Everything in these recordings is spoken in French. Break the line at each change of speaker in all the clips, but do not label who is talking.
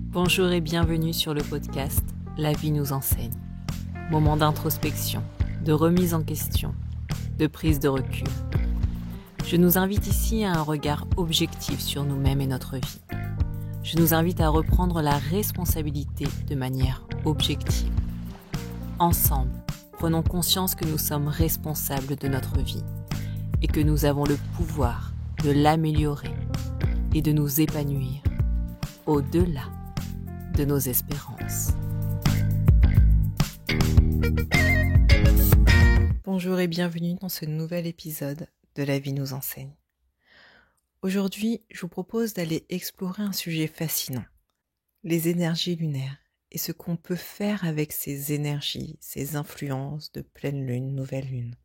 Bonjour et bienvenue sur le podcast La vie nous enseigne. Moment d'introspection, de remise en question, de prise de recul. Je nous invite ici à un regard objectif sur nous-mêmes et notre vie. Je nous invite à reprendre la responsabilité de manière objective. Ensemble, prenons conscience que nous sommes responsables de notre vie et que nous avons le pouvoir de l'améliorer et de nous épanouir au-delà de nos espérances. Bonjour et bienvenue dans ce nouvel épisode de La vie nous enseigne. Aujourd'hui, je vous propose d'aller explorer un sujet fascinant, les énergies lunaires et ce qu'on peut faire avec ces énergies, ces influences de pleine lune, nouvelle lune.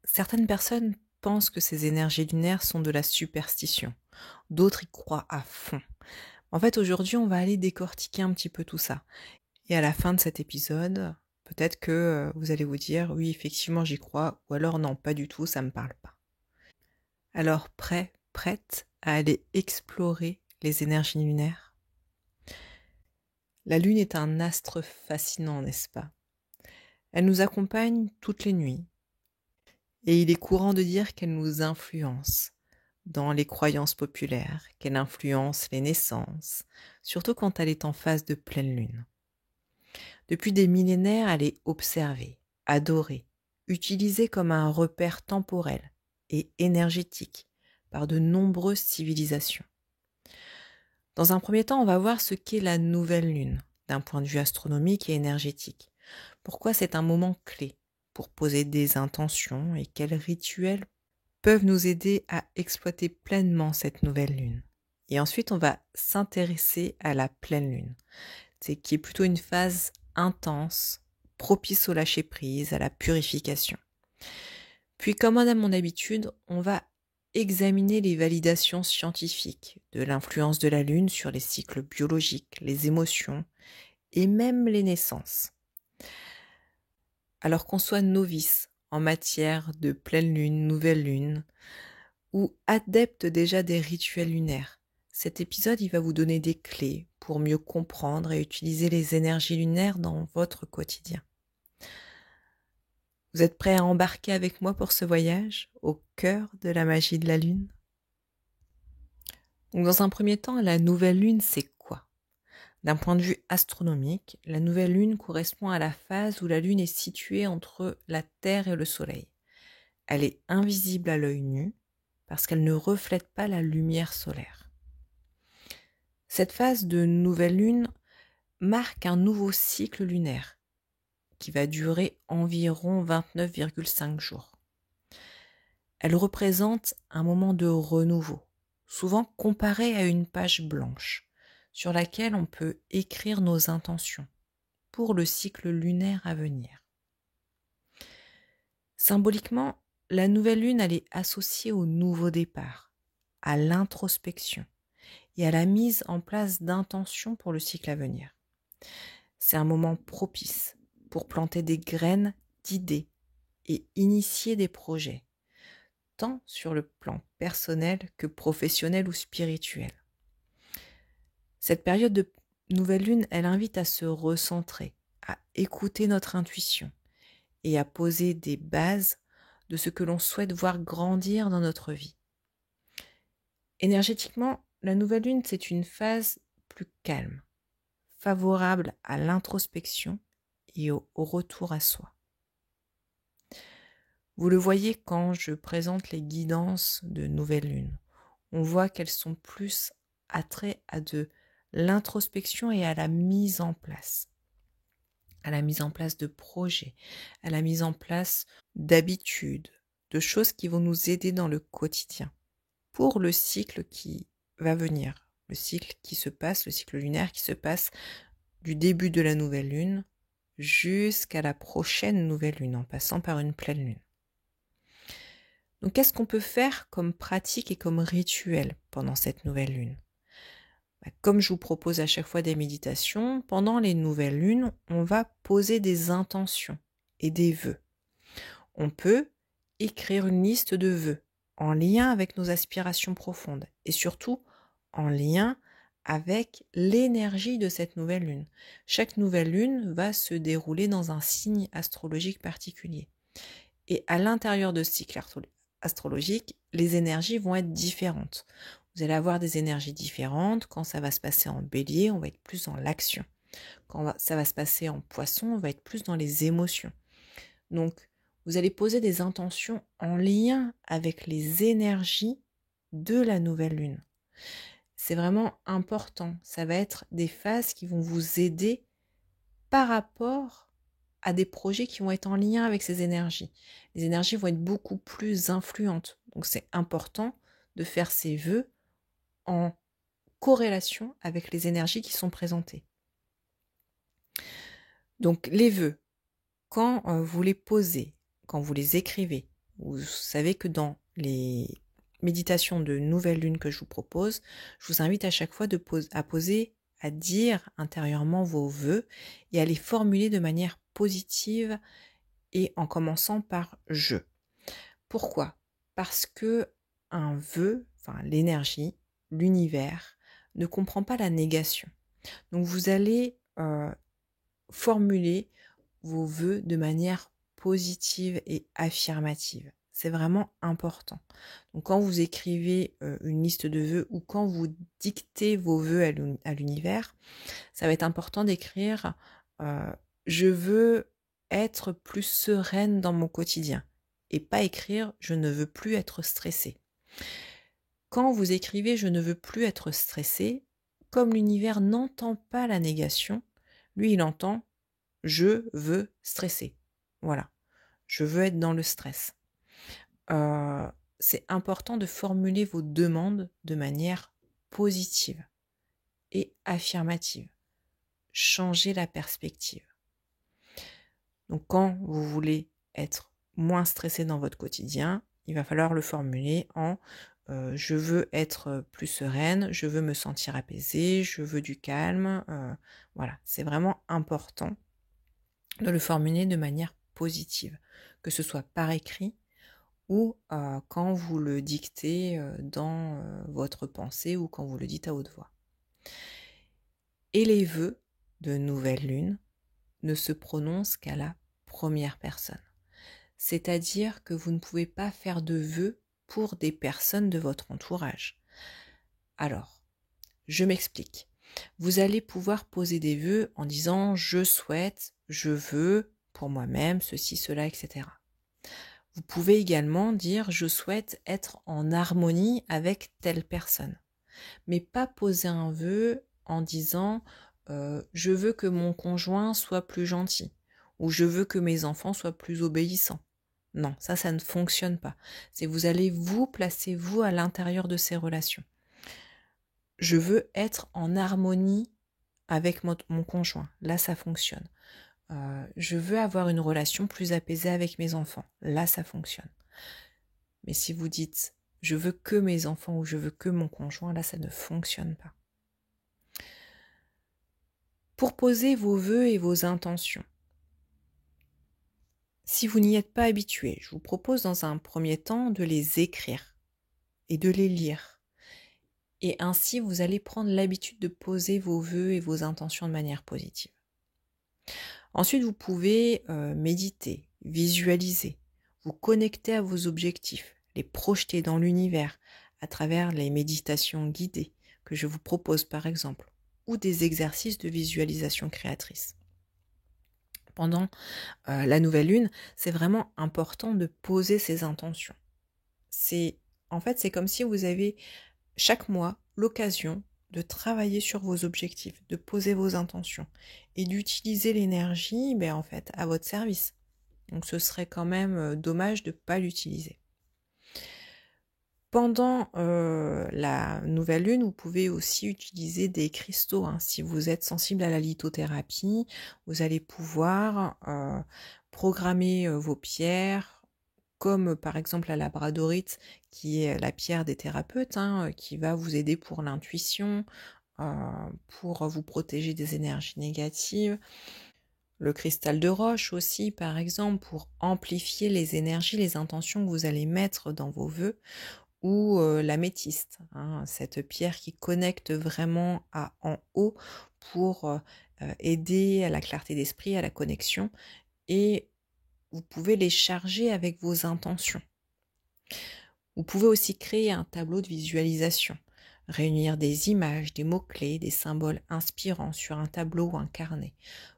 Certaines personnes pensent que ces énergies lunaires sont de la superstition, d'autres y croient à fond. En fait, aujourd'hui, on va aller décortiquer un petit peu tout ça. Et à la fin de cet épisode, peut-être que vous allez vous dire, oui, effectivement, j'y crois, ou alors non, pas du tout, ça me parle pas. Alors, prête à aller explorer les énergies lunaires? La Lune est un astre fascinant, n'est-ce pas? Elle nous accompagne toutes les nuits. Et il est courant de dire qu'elle nous influence dans les croyances populaires, qu'elle influence les naissances, surtout quand elle est en phase de pleine lune. Depuis des millénaires, elle est observée, adorée, utilisée comme un repère temporel et énergétique par de nombreuses civilisations. Dans un premier temps, on va voir ce qu'est la nouvelle lune, d'un point de vue astronomique et énergétique. Pourquoi c'est un moment clé pour poser des intentions et quels rituels peuvent nous aider à exploiter pleinement cette nouvelle lune. Et ensuite, on va s'intéresser à la pleine lune, qui est plutôt une phase intense, propice au lâcher-prise, à la purification. Puis, comme on a mon habitude, on va examiner les validations scientifiques de l'influence de la Lune sur les cycles biologiques, les émotions et même les naissances. Alors qu'on soit novice en matière de pleine lune, nouvelle lune, ou adepte déjà des rituels lunaires, cet épisode il va vous donner des clés pour mieux comprendre et utiliser les énergies lunaires dans votre quotidien. Vous êtes prêts à embarquer avec moi pour ce voyage au cœur de la magie de la Lune? Donc dans un premier temps, la nouvelle Lune, c'est quoi? D'un point de vue astronomique, la nouvelle Lune correspond à la phase où la Lune est située entre la Terre et le Soleil. Elle est invisible à l'œil nu parce qu'elle ne reflète pas la lumière solaire. Cette phase de nouvelle Lune marque un nouveau cycle lunaire qui va durer environ 29,5 jours. Elle représente un moment de renouveau, souvent comparé à une page blanche, sur laquelle on peut écrire nos intentions pour le cycle lunaire à venir. Symboliquement, la nouvelle lune, elle est associée au nouveau départ, à l'introspection et à la mise en place d'intentions pour le cycle à venir. C'est un moment propice pour planter des graines d'idées et initier des projets, tant sur le plan personnel que professionnel ou spirituel. Cette période de nouvelle lune, elle invite à se recentrer, à écouter notre intuition et à poser des bases de ce que l'on souhaite voir grandir dans notre vie. Énergétiquement, la nouvelle lune, c'est une phase plus calme, favorable à l'introspection et au retour à soi. Vous le voyez quand je présente les guidances de nouvelle lune. On voit qu'elles sont plus attraits à de l'introspection et à la mise en place. À la mise en place de projets, à la mise en place d'habitudes, de choses qui vont nous aider dans le quotidien pour le cycle qui va venir, le cycle qui se passe, le cycle lunaire qui se passe du début de la nouvelle lune jusqu'à la prochaine nouvelle lune en passant par une pleine lune. Donc qu'est-ce qu'on peut faire comme pratique et comme rituel pendant cette nouvelle lune? Comme je vous propose à chaque fois des méditations, pendant les nouvelles lunes, on va poser des intentions et des vœux. On peut écrire une liste de vœux en lien avec nos aspirations profondes et surtout en lien avec l'énergie de cette nouvelle lune. Chaque nouvelle lune va se dérouler dans un signe astrologique particulier. Et à l'intérieur de ce cycle astrologique, les énergies vont être différentes. Vous allez avoir des énergies différentes. Quand ça va se passer en bélier, on va être plus dans l'action. Quand ça va se passer en poisson, on va être plus dans les émotions. Donc, vous allez poser des intentions en lien avec les énergies de la nouvelle lune. C'est vraiment important. Ça va être des phases qui vont vous aider par rapport à des projets qui vont être en lien avec ces énergies. Les énergies vont être beaucoup plus influentes. Donc c'est important de faire ces vœux en corrélation avec les énergies qui sont présentées. Donc les vœux, quand vous les posez, quand vous les écrivez, vous savez que dans les méditations de nouvelle lune que je vous propose, je vous invite à chaque fois à dire intérieurement vos vœux et à les formuler de manière positive et en commençant par je. Pourquoi? Parce que un vœu, enfin l'énergie, l'univers, ne comprend pas la négation. Donc vous allez formuler vos vœux de manière positive et affirmative. C'est vraiment important. Donc quand vous écrivez une liste de vœux ou quand vous dictez vos vœux à l'univers, ça va être important d'écrire je veux être plus sereine dans mon quotidien et pas écrire je ne veux plus être stressée. Quand vous écrivez je ne veux plus être stressée, comme l'univers n'entend pas la négation, lui il entend je veux stresser. Voilà, je veux être dans le stress. C'est important de formuler vos demandes de manière positive et affirmative. Changer la perspective. Donc quand vous voulez être moins stressé dans votre quotidien, il va falloir le formuler en je veux être plus sereine, je veux me sentir apaisée, je veux du calme. Voilà, c'est vraiment important de le formuler de manière positive, que ce soit par écrit ou quand vous le dictez dans votre pensée ou quand vous le dites à haute voix. Et les vœux de nouvelle lune ne se prononcent qu'à la première personne. C'est-à-dire que vous ne pouvez pas faire de vœux pour des personnes de votre entourage. Alors, je m'explique. Vous allez pouvoir poser des vœux en disant je souhaite, je veux pour moi-même, ceci, cela, etc. Vous pouvez également dire je souhaite être en harmonie avec telle personne. Mais pas poser un vœu en disant je veux que mon conjoint soit plus gentil ou je veux que mes enfants soient plus obéissants. Non, ça ne fonctionne pas. C'est vous allez vous placer vous à l'intérieur de ces relations. Je veux être en harmonie avec mon conjoint. Là, ça fonctionne. Je veux avoir une relation plus apaisée avec mes enfants. Là, ça fonctionne. Mais si vous dites je veux que mes enfants ou je veux que mon conjoint, là, ça ne fonctionne pas. Pour poser vos vœux et vos intentions, si vous n'y êtes pas habitué, je vous propose dans un premier temps de les écrire et de les lire. Et ainsi, vous allez prendre l'habitude de poser vos vœux et vos intentions de manière positive. Ensuite, vous pouvez méditer, visualiser, vous connecter à vos objectifs, les projeter dans l'univers à travers les méditations guidées que je vous propose par exemple, ou des exercices de visualisation créatrice. Pendant la nouvelle lune, c'est vraiment important de poser ses intentions. C'est comme si vous avez chaque mois l'occasion de travailler sur vos objectifs, de poser vos intentions et d'utiliser l'énergie à votre service. Donc ce serait quand même dommage de ne pas l'utiliser. Pendant la nouvelle lune, vous pouvez aussi utiliser des cristaux. Si vous êtes sensible à la lithothérapie, vous allez pouvoir programmer vos pierres, comme par exemple la labradorite, qui est la pierre des thérapeutes, qui va vous aider pour l'intuition, pour vous protéger des énergies négatives. Le cristal de roche aussi, par exemple, pour amplifier les énergies, les intentions que vous allez mettre dans vos vœux, ou l'améthyste, hein, cette pierre qui connecte vraiment à en haut pour aider à la clarté d'esprit, à la connexion, et vous pouvez les charger avec vos intentions. Vous pouvez aussi créer un tableau de visualisation, réunir des images, des mots-clés, des symboles inspirants sur un tableau ou un carnet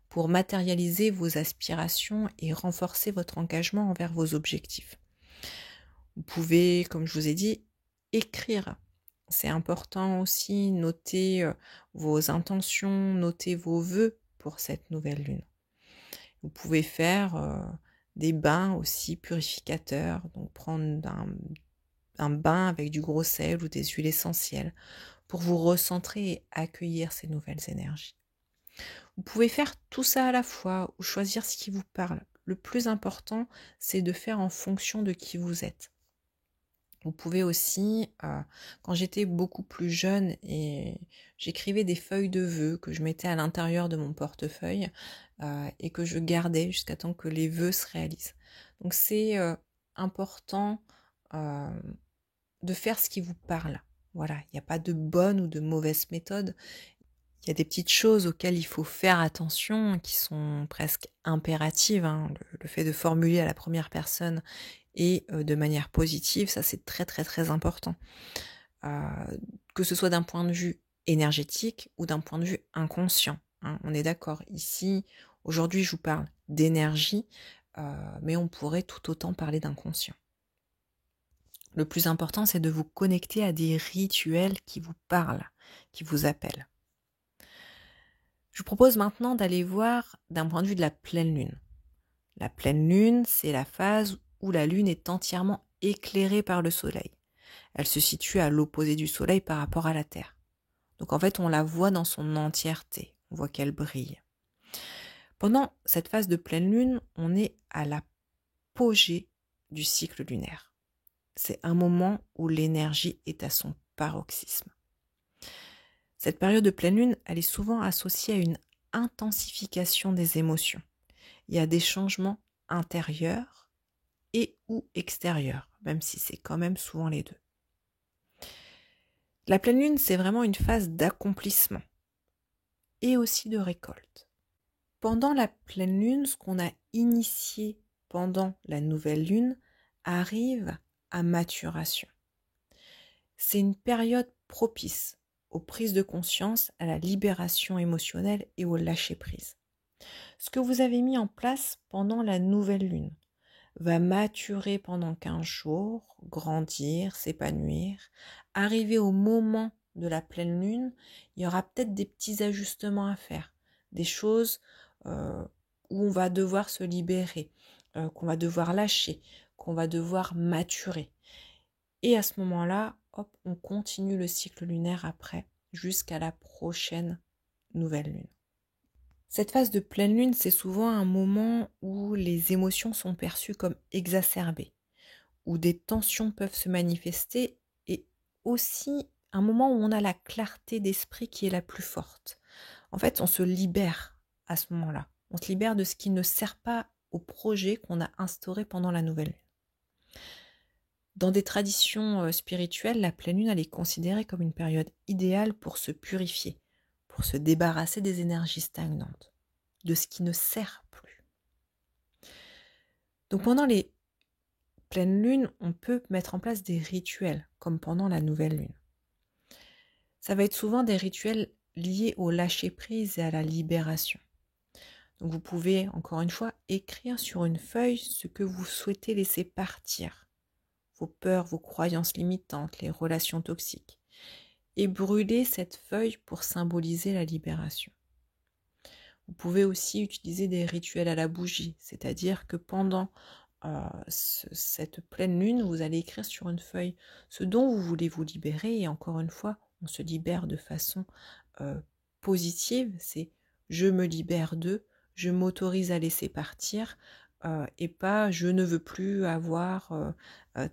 pour matérialiser vos aspirations et renforcer votre engagement envers vos objectifs. Vous pouvez, comme je vous ai dit, écrire. C'est important aussi, noter vos intentions, noter vos vœux pour cette nouvelle lune. Vous pouvez faire des bains aussi purificateurs, donc prendre un bain avec du gros sel ou des huiles essentielles pour vous recentrer et accueillir ces nouvelles énergies. Vous pouvez faire tout ça à la fois ou choisir ce qui vous parle. Le plus important, c'est de faire en fonction de qui vous êtes. Vous pouvez aussi, quand j'étais beaucoup plus jeune et j'écrivais des feuilles de vœux que je mettais à l'intérieur de mon portefeuille et que je gardais jusqu'à temps que les vœux se réalisent. Donc c'est important de faire ce qui vous parle. Voilà, il n'y a pas de bonne ou de mauvaise méthode. Il y a des petites choses auxquelles il faut faire attention, qui sont presque impératives, hein. Le fait de formuler à la première personne et de manière positive, ça c'est très très très important. Que ce soit d'un point de vue énergétique ou d'un point de vue inconscient, hein. On est d'accord. Ici, aujourd'hui, je vous parle d'énergie, mais on pourrait tout autant parler d'inconscient. Le plus important, c'est de vous connecter à des rituels qui vous parlent, qui vous appellent. Je vous propose maintenant d'aller voir d'un point de vue de la pleine lune. La pleine lune, c'est la phase où la lune est entièrement éclairée par le soleil. Elle se situe à l'opposé du soleil par rapport à la Terre. Donc en fait, on la voit dans son entièreté. On voit qu'elle brille. Pendant cette phase de pleine lune, on est à l'apogée du cycle lunaire. C'est un moment où l'énergie est à son paroxysme. Cette période de pleine lune, elle est souvent associée à une intensification des émotions. Il y a des changements intérieurs et ou extérieurs, même si c'est quand même souvent les deux. La pleine lune, c'est vraiment une phase d'accomplissement et aussi de récolte. Pendant la pleine lune, ce qu'on a initié pendant la nouvelle lune arrive à maturation. C'est une période propice aux prises de conscience, à la libération émotionnelle et au lâcher-prise. Ce que vous avez mis en place pendant la nouvelle lune va maturer pendant 15 jours, grandir, s'épanouir. Arrivé au moment de la pleine lune, il y aura peut-être des petits ajustements à faire, des choses où on va devoir se libérer, qu'on va devoir lâcher, qu'on va devoir maturer. Et à ce moment-là, hop, on continue le cycle lunaire après, jusqu'à la prochaine nouvelle lune. Cette phase de pleine lune, c'est souvent un moment où les émotions sont perçues comme exacerbées, où des tensions peuvent se manifester et aussi un moment où on a la clarté d'esprit qui est la plus forte. En fait, on se libère à ce moment-là. On se libère de ce qui ne sert pas au projet qu'on a instauré pendant la nouvelle lune. Dans des traditions spirituelles, la pleine lune, elle est considérée comme une période idéale pour se purifier, pour se débarrasser des énergies stagnantes, de ce qui ne sert plus. Donc pendant les pleines lunes, on peut mettre en place des rituels, comme pendant la nouvelle lune. Ça va être souvent des rituels liés au lâcher-prise et à la libération. Donc vous pouvez, encore une fois, écrire sur une feuille ce que vous souhaitez laisser partir. Vos peurs, vos croyances limitantes, les relations toxiques. Et brûler cette feuille pour symboliser la libération. Vous pouvez aussi utiliser des rituels à la bougie, c'est-à-dire que pendant cette pleine lune, vous allez écrire sur une feuille ce dont vous voulez vous libérer. Et encore une fois, on se libère de façon positive. C'est je me libère de, je m'autorise à laisser partir et pas je ne veux plus avoir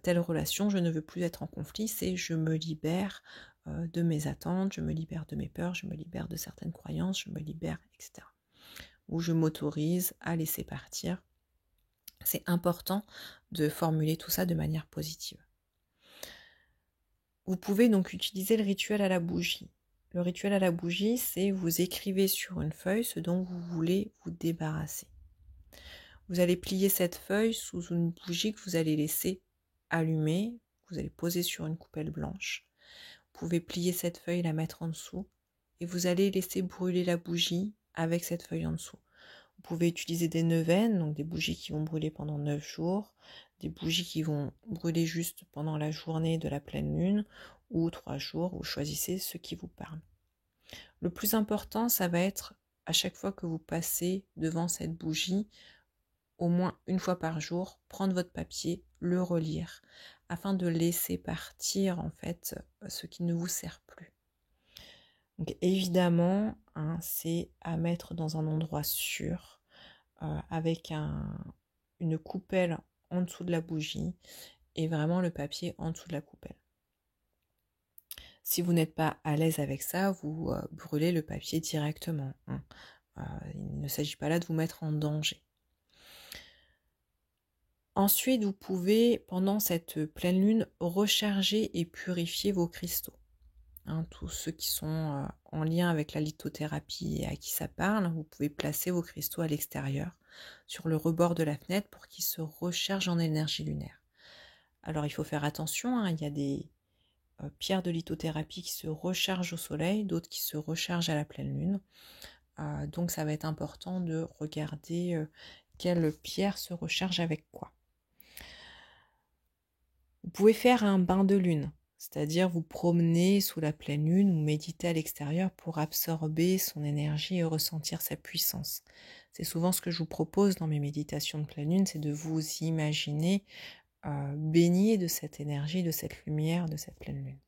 telle relation, je ne veux plus être en conflit. C'est je me libère de mes attentes, je me libère de mes peurs, je me libère de certaines croyances, je me libère, etc. Ou je m'autorise à laisser partir. C'est important de formuler tout ça de manière positive. Vous pouvez donc utiliser le rituel à la bougie. Le rituel à la bougie, c'est vous écrivez sur une feuille ce dont vous voulez vous débarrasser. Vous allez plier cette feuille sous une bougie que vous allez laisser allumer, que vous allez poser sur une coupelle blanche. Vous pouvez plier cette feuille, la mettre en dessous, et vous allez laisser brûler la bougie avec cette feuille en dessous. Vous pouvez utiliser des neuvaines, donc des bougies qui vont brûler pendant 9 jours, des bougies qui vont brûler juste pendant la journée de la pleine lune, ou 3 jours, vous choisissez ce qui vous parle. Le plus important, ça va être, à chaque fois que vous passez devant cette bougie, au moins une fois par jour, prendre votre papier, le relire, afin de laisser partir en fait ce qui ne vous sert plus. Donc évidemment, c'est à mettre dans un endroit sûr, avec une coupelle en dessous de la bougie et vraiment le papier en dessous de la coupelle. Si vous n'êtes pas à l'aise avec ça, vous brûlez le papier directement. Il ne s'agit pas là de vous mettre en danger. Ensuite, vous pouvez, pendant cette pleine lune, recharger et purifier vos cristaux. Tous ceux qui sont en lien avec la lithothérapie et à qui ça parle, vous pouvez placer vos cristaux à l'extérieur, sur le rebord de la fenêtre, pour qu'ils se rechargent en énergie lunaire. Alors il faut faire attention, il y a des pierres de lithothérapie qui se rechargent au soleil, d'autres qui se rechargent à la pleine lune. Donc ça va être important de regarder quelle pierre se recharge avec quoi. Vous pouvez faire un bain de lune, c'est-à-dire vous promener sous la pleine lune ou méditer à l'extérieur pour absorber son énergie et ressentir sa puissance. C'est souvent ce que je vous propose dans mes méditations de pleine lune, c'est de vous imaginer baigné de cette énergie, de cette lumière, de cette pleine lune.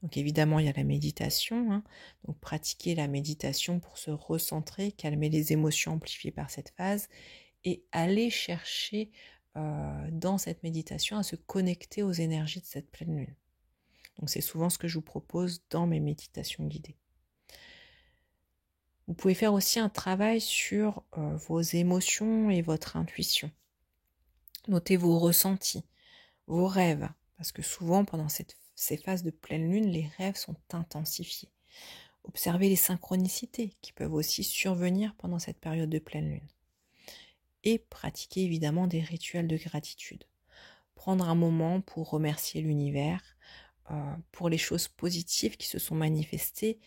Donc évidemment, il y a la méditation, donc pratiquer la méditation pour se recentrer, calmer les émotions amplifiées par cette phase et aller chercher dans cette méditation à se connecter aux énergies de cette pleine lune. Donc c'est souvent ce que je vous propose dans mes méditations guidées. Vous pouvez faire aussi un travail sur vos émotions et votre intuition. Notez vos ressentis, vos rêves, parce que souvent pendant ces phases de pleine lune, les rêves sont intensifiés. Observez les synchronicités qui peuvent aussi survenir pendant cette période de pleine lune. Et pratiquez évidemment des rituels de gratitude. Prendre un moment pour remercier l'univers pour les choses positives qui se sont manifestées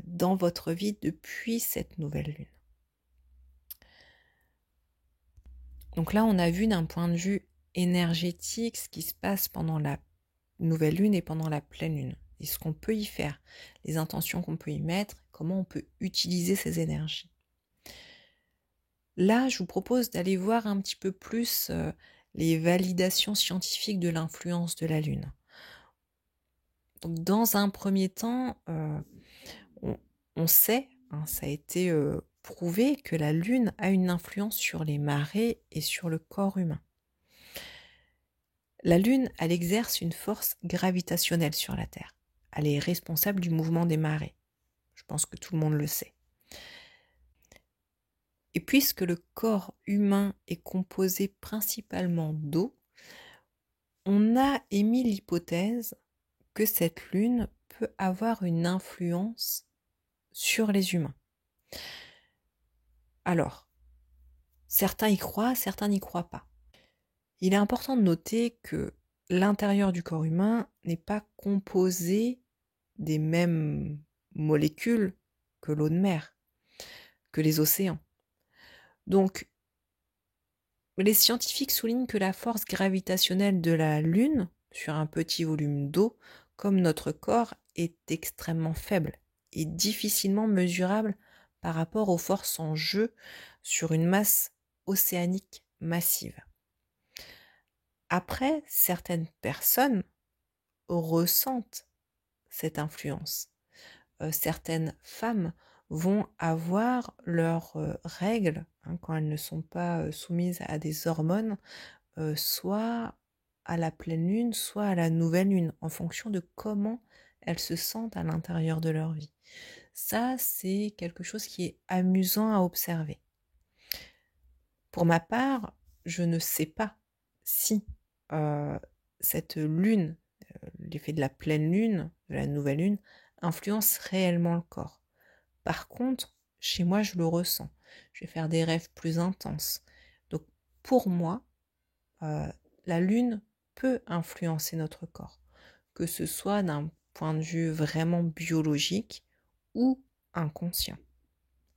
dans votre vie depuis cette nouvelle lune. Donc là, on a vu d'un point de vue énergétique ce qui se passe pendant la nouvelle lune et pendant la pleine lune. Et ce qu'on peut y faire, les intentions qu'on peut y mettre, comment on peut utiliser ces énergies. Là, je vous propose d'aller voir un petit peu plus les validations scientifiques de l'influence de la Lune. Donc, dans un premier temps, on sait, ça a été prouvé, que la Lune a une influence sur les marées et sur le corps humain. La Lune, elle exerce une force gravitationnelle sur la Terre. Elle est responsable du mouvement des marées. Je pense que tout le monde le sait. Et puisque le corps humain est composé principalement d'eau, on a émis l'hypothèse que cette lune peut avoir une influence sur les humains. Alors, certains y croient, certains n'y croient pas. Il est important de noter que l'intérieur du corps humain n'est pas composé des mêmes molécules que l'eau de mer, que les océans. Donc, les scientifiques soulignent que la force gravitationnelle de la Lune sur un petit volume d'eau, comme notre corps, est extrêmement faible et difficilement mesurable par rapport aux forces en jeu sur une masse océanique massive. Après, certaines personnes ressentent cette influence. Certaines femmes vont avoir leurs règles, quand elles ne sont pas soumises à des hormones, soit à la pleine lune, soit à la nouvelle lune, en fonction de comment elles se sentent à l'intérieur de leur vie. Ça, c'est quelque chose qui est amusant à observer. Pour ma part, je ne sais pas si cette lune l'effet de la pleine lune, de la nouvelle lune, influence réellement le corps. Par contre, chez moi, je le ressens. Je vais faire des rêves plus intenses. Donc, pour moi, la lune peut influencer notre corps, que ce soit d'un point de vue vraiment biologique ou inconscient,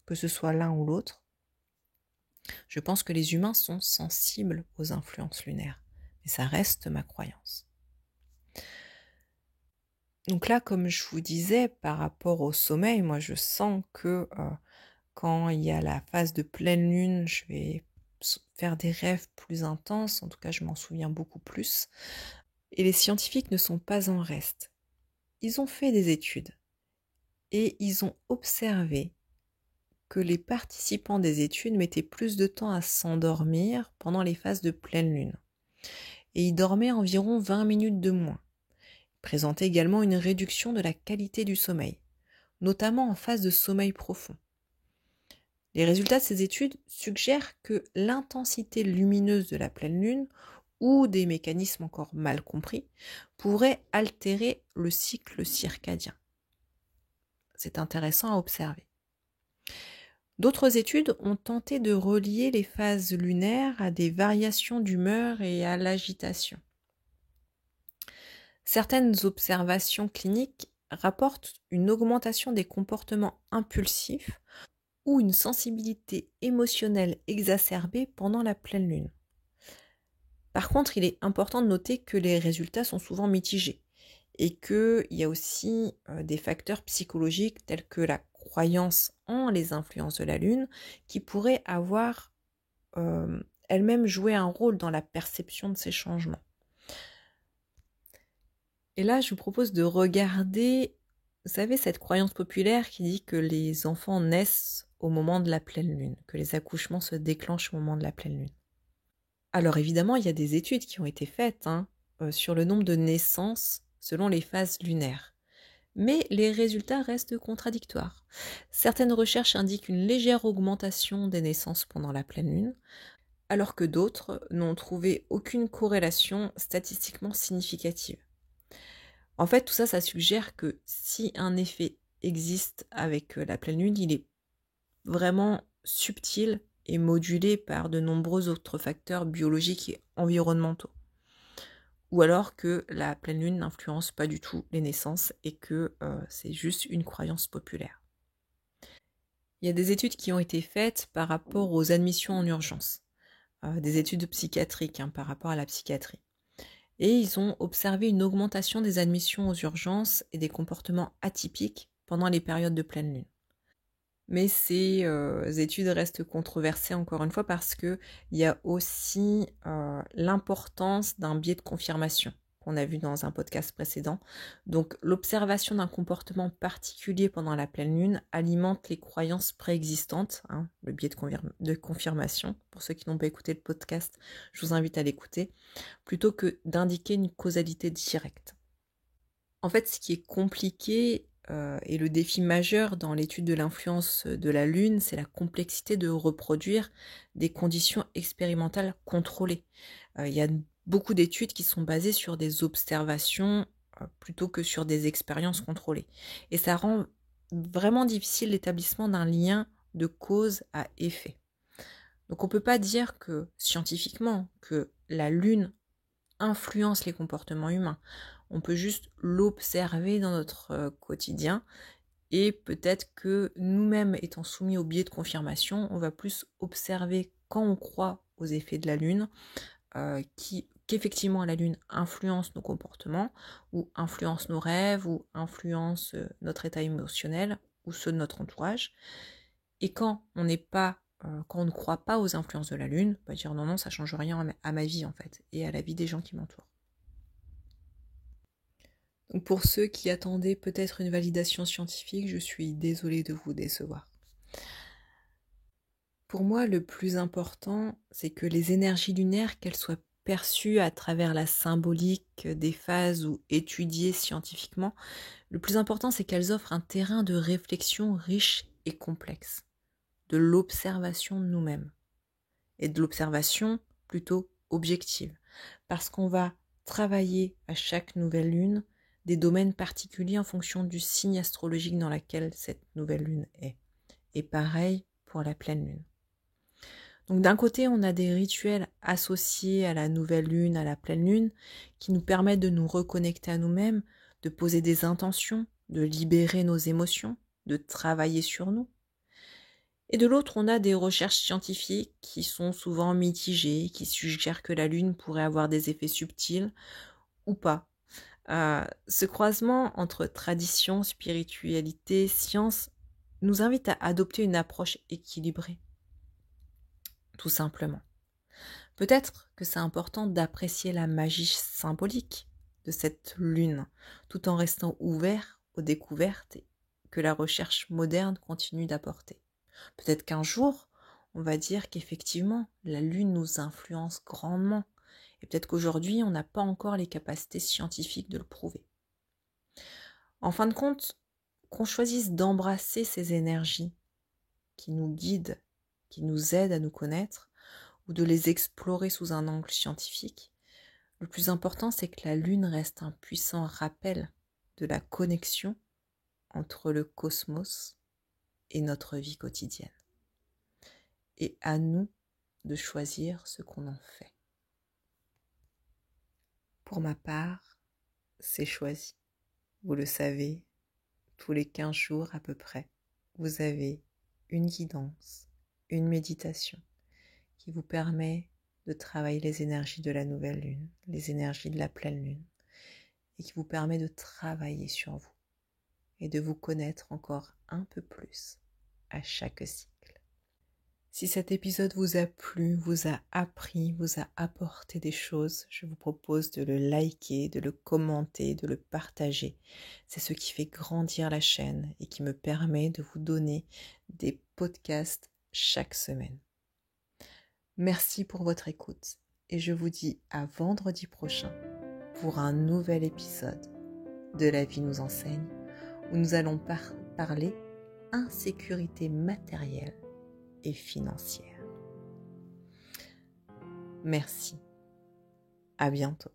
que ce soit l'un ou l'autre. Je pense que les humains sont sensibles aux influences lunaires, mais ça reste ma croyance. Donc là, comme je vous disais, par rapport au sommeil, moi je sens que quand il y a la phase de pleine lune, je vais faire des rêves plus intenses, en tout cas je m'en souviens beaucoup plus. Et les scientifiques ne sont pas en reste. Ils ont fait des études et ils ont observé que les participants des études mettaient plus de temps à s'endormir pendant les phases de pleine lune. Et ils dormaient environ 20 minutes de moins. Ils présentaient également une réduction de la qualité du sommeil, notamment en phase de sommeil profond. Les résultats de ces études suggèrent que l'intensité lumineuse de la pleine lune ou des mécanismes encore mal compris pourraient altérer le cycle circadien. C'est intéressant à observer. D'autres études ont tenté de relier les phases lunaires à des variations d'humeur et à l'agitation. Certaines observations cliniques rapportent une augmentation des comportements impulsifs ou une sensibilité émotionnelle exacerbée pendant la pleine lune. Par contre, il est important de noter que les résultats sont souvent mitigés et qu'il y a aussi des facteurs psychologiques tels que la croyance en les influences de la Lune qui pourraient avoir elles-mêmes joué un rôle dans la perception de ces changements. Et là, je vous propose de regarder, vous savez, cette croyance populaire qui dit que les enfants naissent au moment de la pleine lune, que les accouchements se déclenchent au moment de la pleine lune. Alors évidemment, il y a des études qui ont été faites sur le nombre de naissances selon les phases lunaires. Mais les résultats restent contradictoires. Certaines recherches indiquent une légère augmentation des naissances pendant la pleine lune, alors que d'autres n'ont trouvé aucune corrélation statistiquement significative. En fait, tout ça, ça suggère que si un effet existe avec la pleine lune, il est vraiment subtil et modulé par de nombreux autres facteurs biologiques et environnementaux. Ou alors que la pleine lune n'influence pas du tout les naissances et que c'est juste une croyance populaire. Il y a des études qui ont été faites par rapport aux admissions en urgence, des études psychiatriques par rapport à la psychiatrie. Et ils ont observé une augmentation des admissions aux urgences et des comportements atypiques pendant les périodes de pleine lune. Mais ces études restent controversées encore une fois parce qu'il y a aussi l'importance d'un biais de confirmation qu'on a vu dans un podcast précédent. Donc l'observation d'un comportement particulier pendant la pleine lune alimente les croyances préexistantes, le biais de confirmation. Pour ceux qui n'ont pas écouté le podcast, je vous invite à l'écouter, plutôt que d'indiquer une causalité directe. En fait, ce qui est compliqué et le défi majeur dans l'étude de l'influence de la Lune, c'est la complexité de reproduire des conditions expérimentales contrôlées. Il y a beaucoup d'études qui sont basées sur des observations plutôt que sur des expériences contrôlées. Et ça rend vraiment difficile l'établissement d'un lien de cause à effet. Donc on ne peut pas dire que scientifiquement que la Lune influence les comportements humains. On peut juste l'observer dans notre quotidien et peut-être que nous-mêmes étant soumis au biais de confirmation, on va plus observer quand on croit aux effets de la Lune, qu'effectivement la Lune influence nos comportements ou influence nos rêves ou influence notre état émotionnel ou ceux de notre entourage. Et quand on n'est pas quand on ne croit pas aux influences de la Lune, on va dire non, ça change rien à ma vie en fait, et à la vie des gens qui m'entourent. Donc pour ceux qui attendaient peut-être une validation scientifique, je suis désolée de vous décevoir. Pour moi, le plus important, c'est que les énergies lunaires, qu'elles soient perçues à travers la symbolique des phases ou étudiées scientifiquement, le plus important, c'est qu'elles offrent un terrain de réflexion riche et complexe, de l'observation de nous-mêmes, et de l'observation plutôt objective, parce qu'on va travailler à chaque nouvelle lune des domaines particuliers en fonction du signe astrologique dans lequel cette nouvelle lune est. Et pareil pour la pleine lune. Donc d'un côté, on a des rituels associés à la nouvelle lune, à la pleine lune, qui nous permettent de nous reconnecter à nous-mêmes, de poser des intentions, de libérer nos émotions, de travailler sur nous. Et de l'autre, on a des recherches scientifiques qui sont souvent mitigées, qui suggèrent que la lune pourrait avoir des effets subtils ou pas. Ce croisement entre tradition, spiritualité, science nous invite à adopter une approche équilibrée. Tout simplement. Peut-être que c'est important d'apprécier la magie symbolique de cette lune, tout en restant ouvert aux découvertes que la recherche moderne continue d'apporter. Peut-être qu'un jour, on va dire qu'effectivement, la lune nous influence grandement, et peut-être qu'aujourd'hui, on n'a pas encore les capacités scientifiques de le prouver. En fin de compte, qu'on choisisse d'embrasser ces énergies qui nous guident, qui nous aident à nous connaître, ou de les explorer sous un angle scientifique, le plus important, c'est que la Lune reste un puissant rappel de la connexion entre le cosmos et notre vie quotidienne. Et à nous de choisir ce qu'on en fait. Pour ma part, c'est choisi. Vous le savez, tous les 15 jours à peu près, vous avez une guidance, une méditation qui vous permet de travailler les énergies de la nouvelle lune, les énergies de la pleine lune, et qui vous permet de travailler sur vous et de vous connaître encore un peu plus à chaque cycle. Si cet épisode vous a plu, vous a appris, vous a apporté des choses, je vous propose de le liker, de le commenter, de le partager. C'est ce qui fait grandir la chaîne et qui me permet de vous donner des podcasts chaque semaine. Merci pour votre écoute et je vous dis à vendredi prochain pour un nouvel épisode de La vie nous enseigne où nous allons parler insécurité matérielle et financière. Merci. À bientôt.